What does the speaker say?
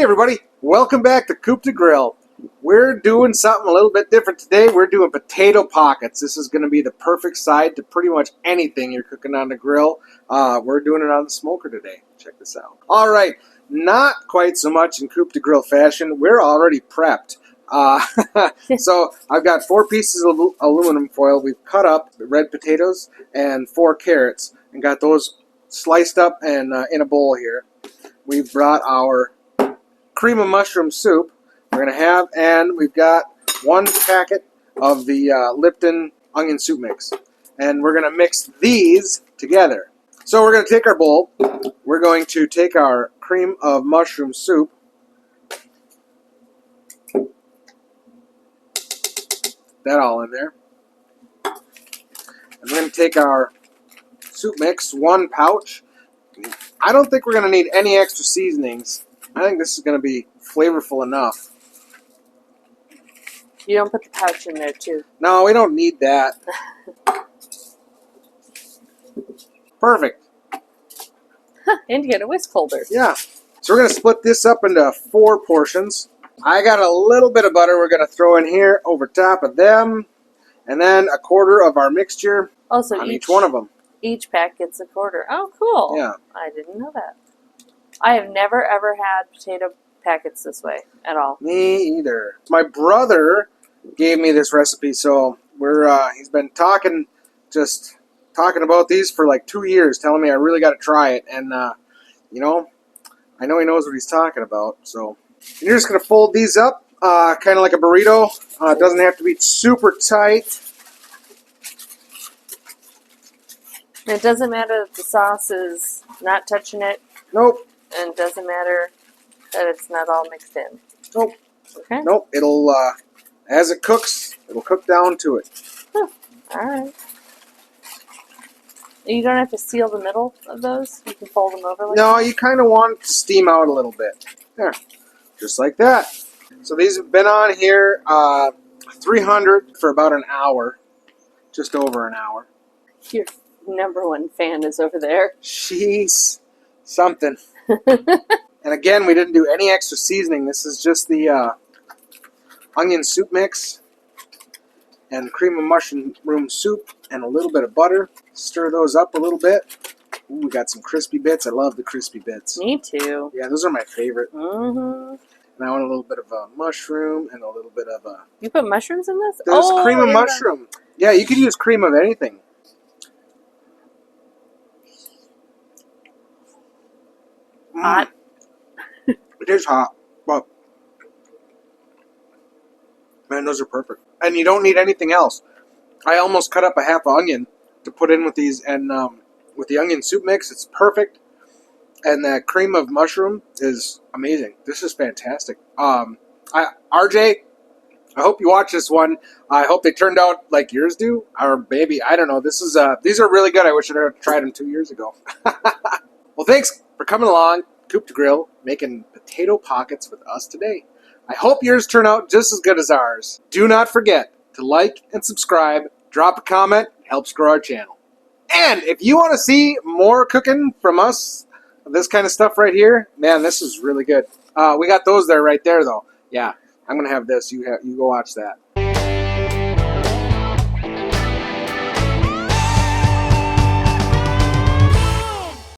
everybody, welcome back to Coop to Grill. We're doing something a little bit different today. We're doing potato pockets. This is going to be the perfect side to pretty much anything you're cooking on the grill. We're doing it on the smoker today. Check this out. All right, not quite so much in Coop to Grill fashion. We're already prepped. So I've got 4 pieces of aluminum foil. We've cut up red potatoes and 4 carrots and got those sliced up and in a bowl here. We've brought our cream of mushroom soup we're going to have, and we've got 1 packet of the Lipton onion soup mix. And we're going to mix these together. So we're going to take our bowl. We're going to take our cream of mushroom soup. That all in there. And we're going to take our soup mix, 1 pouch. I don't think we're going to need any extra seasonings. I think this is going to be flavorful enough. You don't put the pouch in there, too. No, we don't need that. Perfect. And you get a whisk holder. Yeah. So we're going to split this up into 4 portions. I got a little bit of butter we're going to throw in here over top of them. And then 1/4 of our mixture on each one of them. Each pack gets 1/4. Oh, cool. Yeah. I didn't know that. I have never, ever had potato packets this way at all. Me either. My brother gave me this recipe, so he's been talking about these for like 2 years, telling me I really got to try it. And, you know, I know he knows what he's talking about. So you're just going to fold these up, kind of like a burrito. It doesn't have to be super tight. And it doesn't matter that the sauce is not touching it. Nope. And it doesn't matter that it's not all mixed in. Nope. Okay. Nope. It'll, as it cooks, it'll cook down to it. Huh. All right. You don't have to seal the middle of those? You can fold them over like No, that? you kind of want it to steam out a little bit. There. Just like that. So these have been on here 300 for about an hour. Just over an hour. Your #1 fan is over there. She's something. And again, we didn't do any extra seasoning. This is just the onion soup mix and cream of mushroom soup and a little bit of butter. Stir those up a little bit. Ooh, we got some crispy bits. I love the crispy bits. Me too. Yeah, those are my favorite. Mm-hmm. And I want a little bit of a mushroom and a little bit of a... You put mushrooms in this? There's cream of mushroom. Yeah, you could use cream of anything. Hot. It is hot, but man, those are perfect. And you don't need anything else. I almost cut up a half onion to put in with these, and with the onion soup mix, it's perfect. And that cream of mushroom is amazing. This is fantastic. RJ, I hope you watch this one. I hope they turned out like yours do, or maybe I don't know. These are really good. I wish I had tried them 2 years ago. Well, thanks for coming along, Coop to Grill, making potato pockets with us today. I hope yours turn out just as good as ours. Do not forget to like and subscribe, drop a comment, helps grow our channel. And if you want to see more cooking from us, this kind of stuff right here, man, this is really good. We got those there right there, though. Yeah, I'm going to have this. You go watch that.